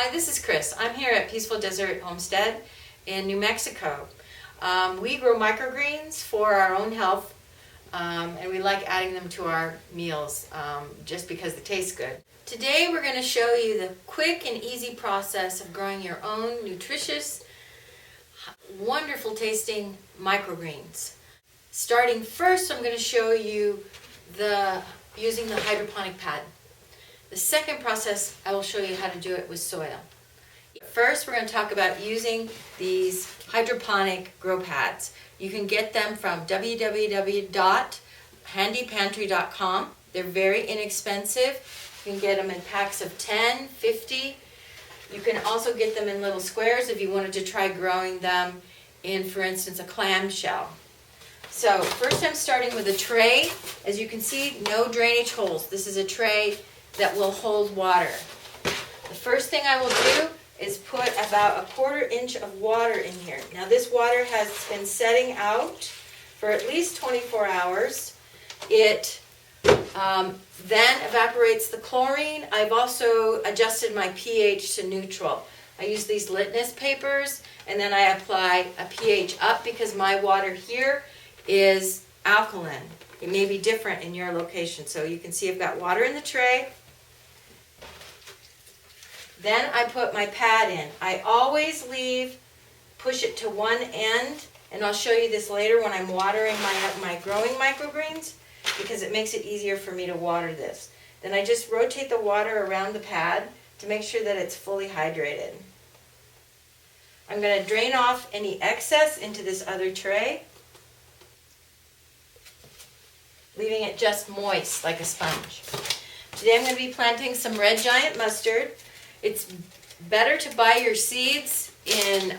Hi, this is Chris. I'm here at Peaceful Desert Homestead in New Mexico. We grow microgreens for our own health, and we like adding them to our meals just because they taste good. Today we're going to show you the quick and easy process of growing your own nutritious, wonderful tasting microgreens. Starting first, I'm going to show you using the hydroponic pad. The second process, I will show you how to do it with soil. First, we're going to talk about using these hydroponic grow pads. You can get them from www.handypantry.com. They're very inexpensive. You can get them in packs of 10, 50. You can also get them in little squares if you wanted to try growing them in, for instance, a clam shell. So first I'm starting with a tray. As you can see, no drainage holes. This is a tray that will hold water. The first thing I will do is put about a 1/4 inch of water in here. Now this water has been setting out for at least 24 hours. It then evaporates the chlorine. I've also adjusted my pH to neutral. I use these litmus papers and then I apply a pH up because my water here is alkaline. It may be different in your location. So you can see I've got water in the tray. Then I put my pad in. I always push it to one end, and I'll show you this later when I'm watering my growing microgreens, because it makes it easier for me to water this. Then I just rotate the water around the pad to make sure that it's fully hydrated. I'm going to drain off any excess into this other tray, leaving it just moist like a sponge. Today I'm going to be planting some red giant mustard. It's better to buy your seeds in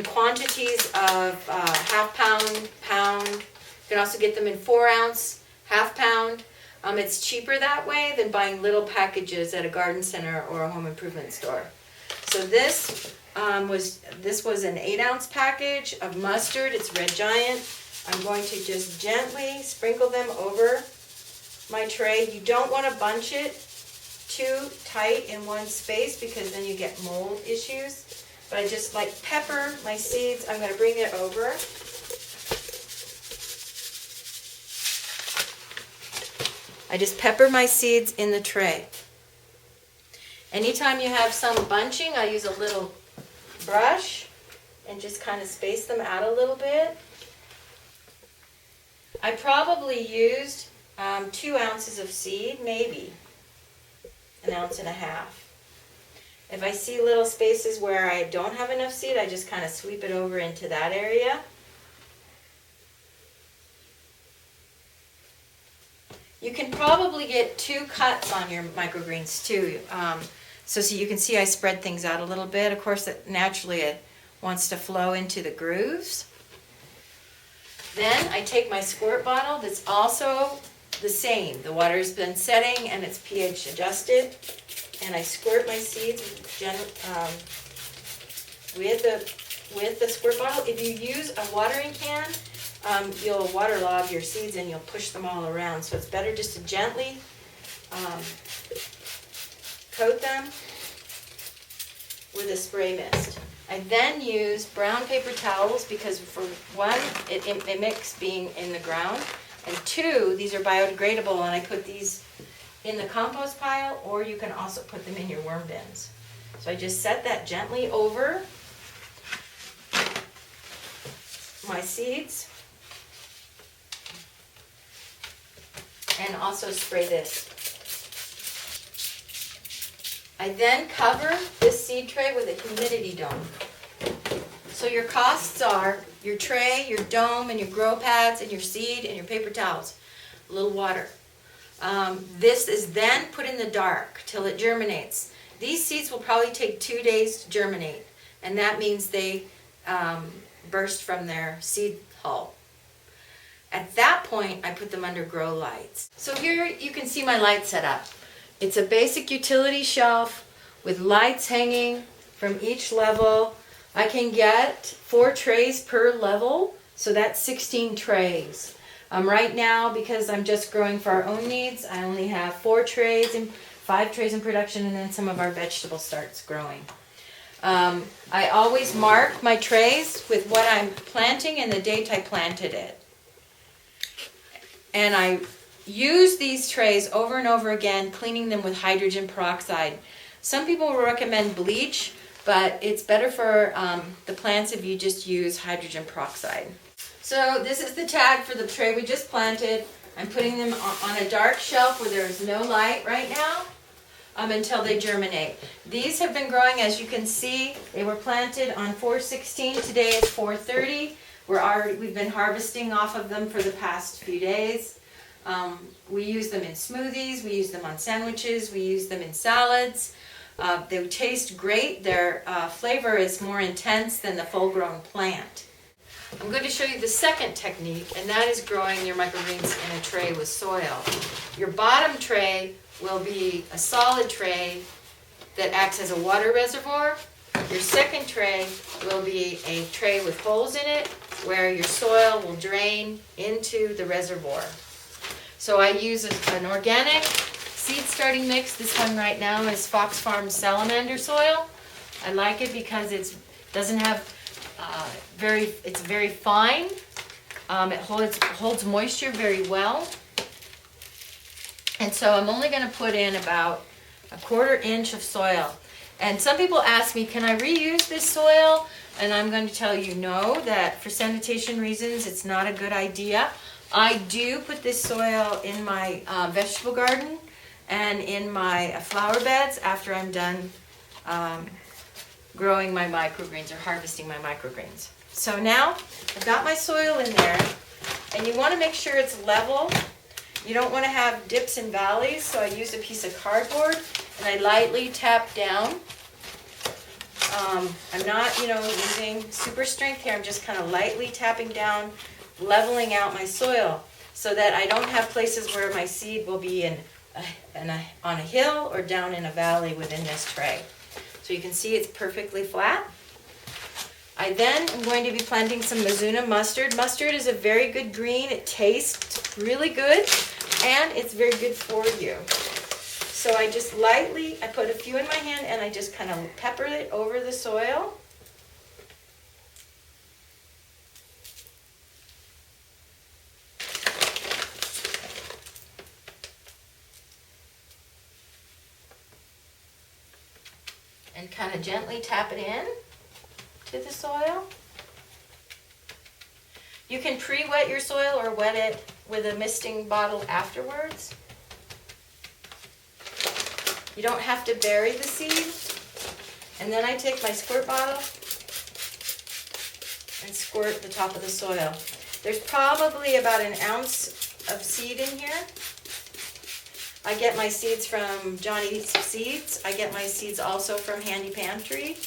quantities of half pound, pound. You can also get them in 4 ounce, half pound. It's cheaper that way than buying little packages at a garden center or a home improvement store. So this was an 8 ounce package of mustard. It's red giant. I'm going to just gently sprinkle them over my tray. You don't want to bunch it too tight in one space because then you get mold issues. But I just pepper my seeds. I'm going to bring it over. I just pepper my seeds in the tray. Anytime you have some bunching, I use a little brush and just kind of space them out a little bit. I probably used 2 ounces of seed, maybe 1.5 ounces. If I see little spaces where I don't have enough seed, I just kind of sweep it over into that area. You can probably get 2 cuts on your microgreens too. So you can see I spread things out a little bit. Of course, naturally it wants to flow into the grooves. Then I take my squirt bottle that's also the same. The water's been setting and it's pH adjusted. And I squirt my seeds with the squirt bottle. If you use a watering can, you'll waterlog your seeds and you'll push them all around. So it's better just to gently coat them with a spray mist. I then use brown paper towels because for one, it mimics being in the ground. And 2, these are biodegradable, and I put these in the compost pile, or you can also put them in your worm bins. So I just set that gently over my seeds, and also spray this. I then cover this seed tray with a humidity dome. So your costs are your tray, your dome, and your grow pads, and your seed, and your paper towels. A little water. This is then put in the dark till it germinates. These seeds will probably take 2 days to germinate, and that means they burst from their seed hull. At that point, I put them under grow lights. So here you can see my light setup. It's a basic utility shelf with lights hanging from each level. I can get 4 trays per level, so that's 16 trays. Right now, because I'm just growing for our own needs, I only have 4 trays 5 trays in production, and then some of our vegetable starts growing. I always mark my trays with what I'm planting and the date I planted it. And I use these trays over and over again, cleaning them with hydrogen peroxide. Some people will recommend bleach, but it's better for the plants if you just use hydrogen peroxide. So this is the tag for the tray we just planted. I'm putting them on a dark shelf where there is no light right now until they germinate. These have been growing, as you can see. They were planted on 4/16. Today is 4/30. We've been harvesting off of them for the past few days. We use them in smoothies, we use them on sandwiches, we use them in salads. They taste great. Their flavor is more intense than the full-grown plant. I'm going to show you the second technique, and that is growing your microgreens in a tray with soil. Your bottom tray will be a solid tray that acts as a water reservoir. Your second tray will be a tray with holes in it where your soil will drain into the reservoir. So I use an organic seed starting mix. This one right now is Fox Farm Salamander soil. I like it because it doesn't have it's very fine. It holds moisture very well. And so I'm only going to put in about a 1/4 inch of soil. And some people ask me, can I reuse this soil? And I'm going to tell you no, that for sanitation reasons, it's not a good idea. I do put this soil in my vegetable garden and in my flower beds after I'm done growing my microgreens or harvesting my microgreens. So now I've got my soil in there, and you want to make sure it's level. You don't want to have dips and valleys, so I use a piece of cardboard and I lightly tap down. I'm not, using super strength here. I'm just kind of lightly tapping down, leveling out my soil so that I don't have places where my seed will be on a hill or down in a valley within this tray. So you can see it's perfectly flat. I then am going to be planting some Mizuna mustard. Mustard is a very good green. It tastes really good, and it's very good for you. So I just I put a few in my hand, and I just kind of pepper it over the soil. And kind of gently tap it in to the soil. You can pre-wet your soil or wet it with a misting bottle afterwards. You don't have to bury the seed. And then I take my squirt bottle and squirt the top of the soil. There's probably about 1 ounce of seed in here. I get my seeds from Johnny Eats Seeds. I get my seeds also from Handy Pantry.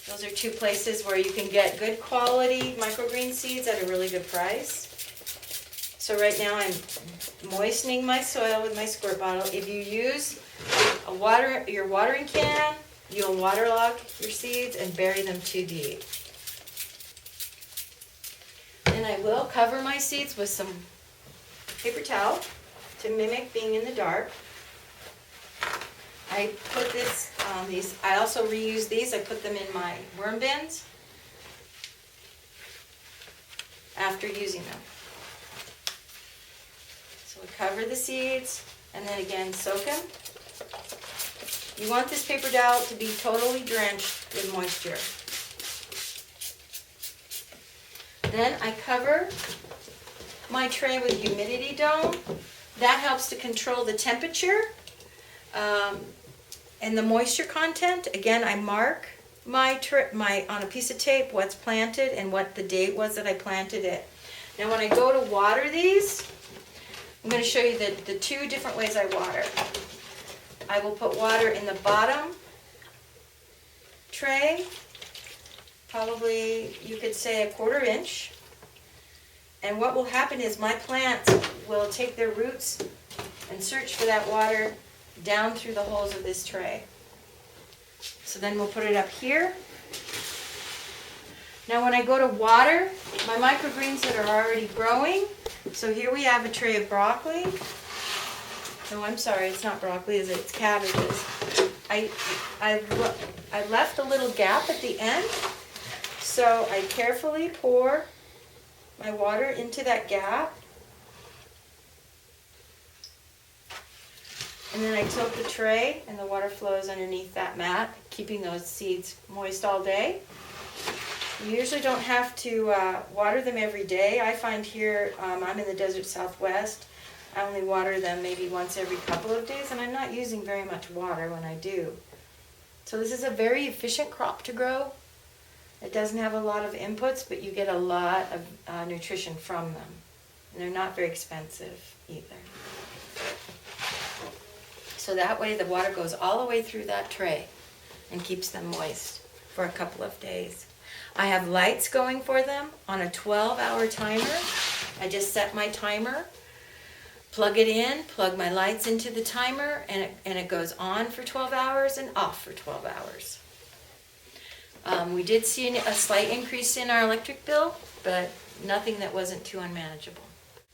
Those are 2 places where you can get good quality microgreen seeds at a really good price. So right now I'm moistening my soil with my squirt bottle. If you use your watering can, you'll waterlog your seeds and bury them too deep. And I will cover my seeds with some paper towel to mimic being in the dark. I put I also reuse these. I put them in my worm bins after using them. So we cover the seeds and then again soak them. You want this paper towel to be totally drenched with moisture. Then I cover my tray with a humidity dome. That helps to control the temperature and the moisture content. Again, I mark on a piece of tape what's planted and what the date was that I planted it. Now when I go to water these, I'm going to show you the 2 different ways I water. I will put water in the bottom tray, probably you could say a 1/4 inch. And what will happen is my plants will take their roots and search for that water down through the holes of this tray. So then we'll put it up here. Now when I go to water my microgreens that are already growing, so here we have a tray of broccoli. No, I'm sorry, it's not broccoli, is it? It's cabbages. I left a little gap at the end, so I carefully pour my water into that gap. And then I tilt the tray and the water flows underneath that mat, keeping those seeds moist all day. You usually don't have to water them every day. I find here, I'm in the desert Southwest, I only water them maybe once every couple of days, and I'm not using very much water when I do. So this is a very efficient crop to grow. It doesn't have a lot of inputs, but you get a lot of nutrition from them. And they're not very expensive either. So that way the water goes all the way through that tray and keeps them moist for a couple of days. I have lights going for them on a 12-hour timer. I just set my timer, plug it in, plug my lights into the timer, and it goes on for 12 hours and off for 12 hours. We did see a slight increase in our electric bill, but nothing that wasn't too unmanageable.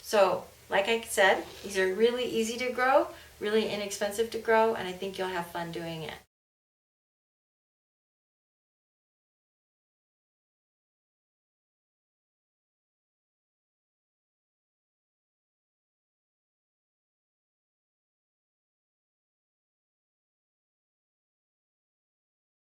So, like I said, these are really easy to grow, really inexpensive to grow, and I think you'll have fun doing it.